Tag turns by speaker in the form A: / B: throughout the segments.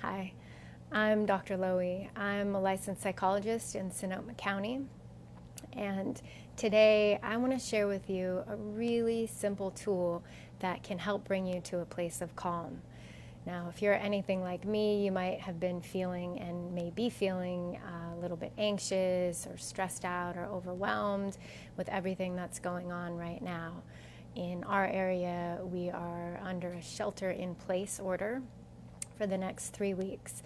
A: Hi, I'm Dr. Loi. I'm a licensed psychologist in Sonoma County, and today I want to share with you a really simple tool that can help bring you to a place of calm. Now, if you're anything like me, you might have been feeling and may be feeling a little bit anxious or stressed out or overwhelmed with everything that's going on right now. In our area, we are under a shelter-in-place order for the next 3 weeks.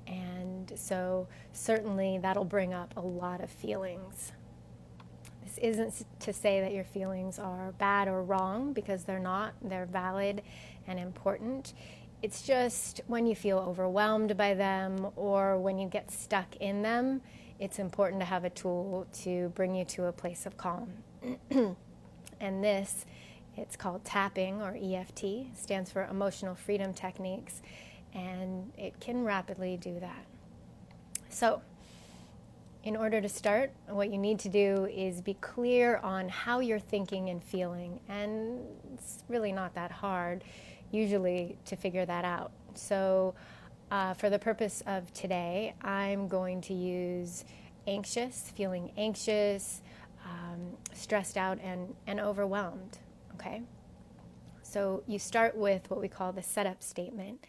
A: And so certainly that'll bring up a lot of feelings. This isn't to say that your feelings are bad or wrong, because they're not. They're valid and important. It's just when you feel overwhelmed by them or when you get stuck in them, it's important to have a tool to bring you to a place of calm. And this, it's called tapping, or EFT, stands for Emotional Freedom Techniques, and it can rapidly do that. So, in order to start, what you need to do is be clear on how you're thinking and feeling, and it's really not that hard, usually, to figure that out. So, for the purpose of today, I'm going to use anxious, feeling anxious, stressed out, and overwhelmed, okay? So you start with what we call the setup statement.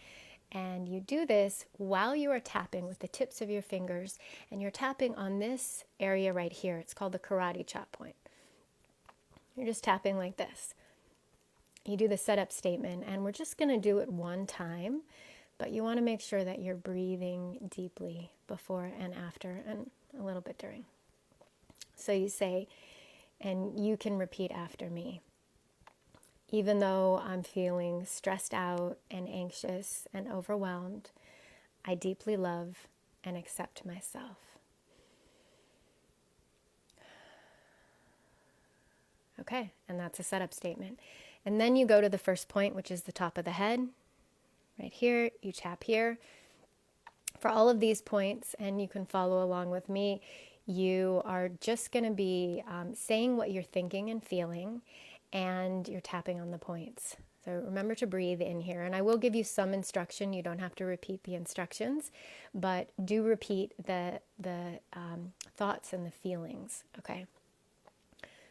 A: And you do this while you are tapping with the tips of your fingers, and you're tapping on this area right here. It's called the karate chop point. You're just tapping like this. You do the setup statement, and we're just going to do it one time, but you want to make sure that you're breathing deeply before and after, and a little bit during. So you say, and you can repeat after me. Even though I'm feeling stressed out and anxious and overwhelmed, I deeply love and accept myself. Okay, and that's a setup statement. And then you go to the first point, which is the top of the head. Right here, you tap here. For all of these points, and you can follow along with me, you are just going to be saying what you're thinking and feeling, and you're tapping on the points. So remember to breathe in here. And I will give you some instruction. You don't have to repeat the instructions, but do repeat the thoughts and the feelings, okay?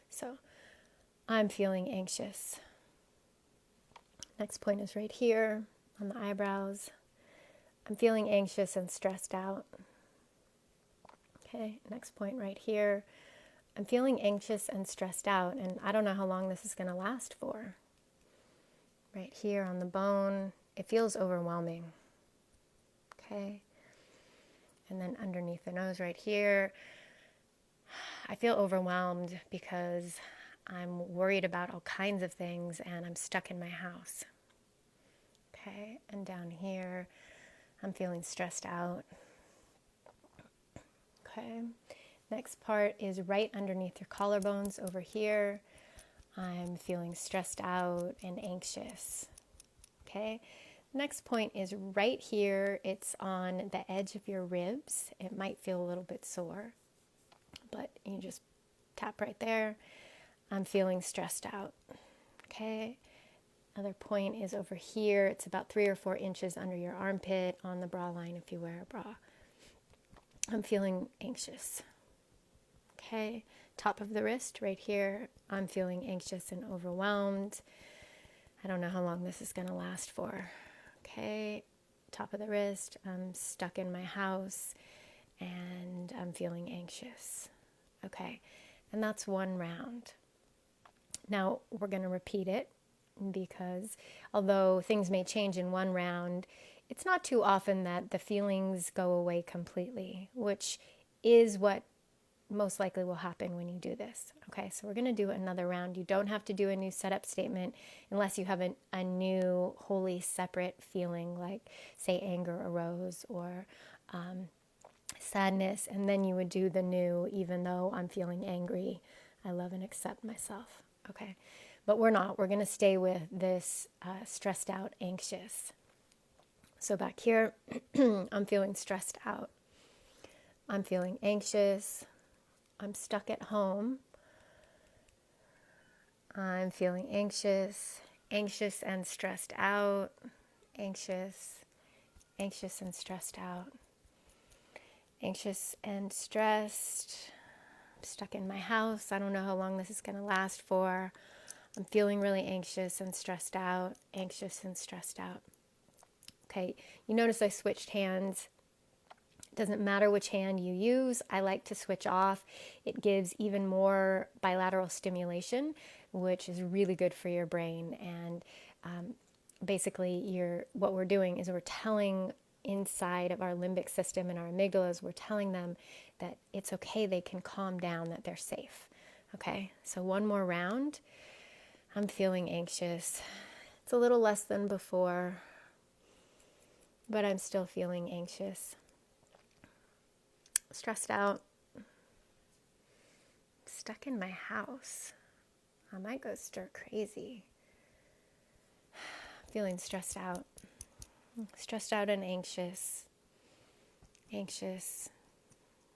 A: So I'm feeling anxious. Next point is right here on the eyebrows. I'm feeling anxious and stressed out. Okay, next point right here. I'm feeling anxious and stressed out, and I don't know how long this is going to last for. Right here on the bone, it feels overwhelming. Okay. And then underneath the nose right here, I feel overwhelmed because I'm worried about all kinds of things and I'm stuck in my house. Okay. And down here, I'm feeling stressed out. Okay. Next part is right underneath your collarbones over here. I'm feeling stressed out and anxious. Okay. Next point is right here. It's on the edge of your ribs. It might feel a little bit sore, but you just tap right there. I'm feeling stressed out. Okay. Another point is over here. It's about 3 or 4 inches under your armpit on the bra line if you wear a bra. I'm feeling anxious. Okay, top of the wrist right here, I'm feeling anxious and overwhelmed. I don't know how long this is going to last for. Okay, top of the wrist, I'm stuck in my house and I'm feeling anxious. Okay, and that's one round. Now we're going to repeat it, because although things may change in one round, it's not too often that the feelings go away completely, which is what most likely will happen when you do this. Okay, so we're going to do another round. You don't have to do a new setup statement unless you have a new, wholly separate feeling, like, say, anger arose or sadness, and then you would do the new, even though I'm feeling angry, I love and accept myself. Okay, but we're not. We're going to stay with this stressed out, anxious. So back here, I'm feeling stressed out. I'm feeling anxious. I'm stuck at home. I'm feeling anxious and stressed out, anxious anxious and stressed out. Anxious and stressed. I'm stuck in my house. I don't know how long this is going to last for. I'm feeling really anxious and stressed out. Anxious and stressed out. Okay, you notice I switched hands. It doesn't matter which hand you use. I like to switch off. It gives even more bilateral stimulation, which is really good for your brain. And basically, what we're doing is we're telling inside of our limbic system and our amygdalas, we're telling them that it's okay, they can calm down, that they're safe. Okay, so one more round. I'm feeling anxious. It's a little less than before, but I'm still feeling anxious. Stressed out. Stuck in my house. I might go stir crazy. Feeling stressed out. Stressed out and anxious. Anxious.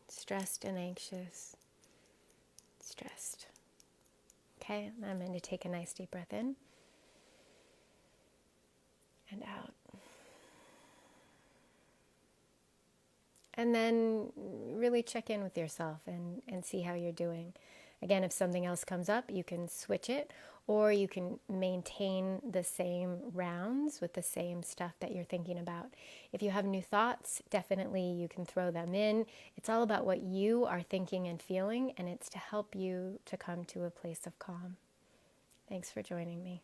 A: Stressed and anxious. Stressed. Okay, I'm going to take a nice deep breath in and out. And then really check in with yourself and see how you're doing. Again, if something else comes up, you can switch it, or you can maintain the same rounds with the same stuff that you're thinking about. If you have new thoughts, definitely you can throw them in. It's all about what you are thinking and feeling, and it's to help you to come to a place of calm. Thanks for joining me.